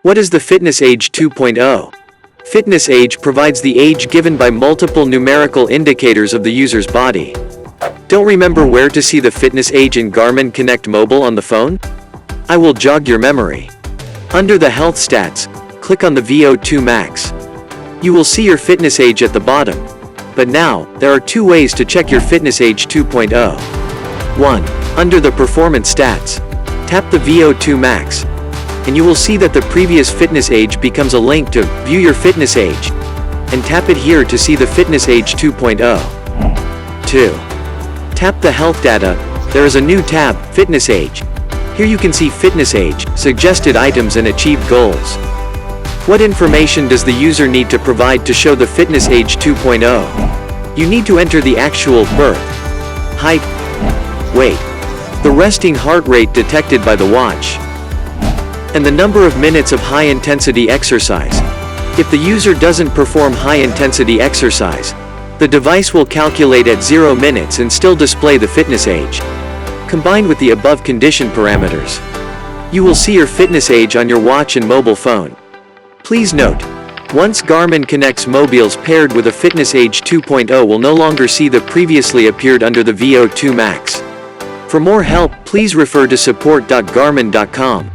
What is the Fitness Age 2.0? Fitness age provides the age given by multiple numerical indicators of the user's body. Don't remember where to see the fitness age in Garmin Connect Mobile on the phone? I will jog your memory. Under the Health Stats, click on the VO2 Max. You will see your fitness age at the bottom. But now, there are two ways to check your Fitness Age 2.0. 1. Under the Performance Stats, tap the VO2 Max, and you will see that the previous fitness age becomes a link to View Your Fitness Age, and tap it here to see the Fitness Age 2.0. 2. Tap the Health Data. There is a new tab, Fitness Age. Here you can see fitness age, suggested items and achieved goals. What information does the user need to provide to show the Fitness Age 2.0? You need to enter the actual birth, height, weight, the resting heart rate detected by the watch, and the number of minutes of high-intensity exercise. If the user doesn't perform high-intensity exercise, the device will calculate at 0 minutes and still display the fitness age. Combined with the above condition parameters, you will see your fitness age on your watch and mobile phone. Please note, once Garmin connects mobiles paired with a Fitness Age 2.0 will no longer see the previously appeared under the VO2 Max. For more help, please refer to support.garmin.com.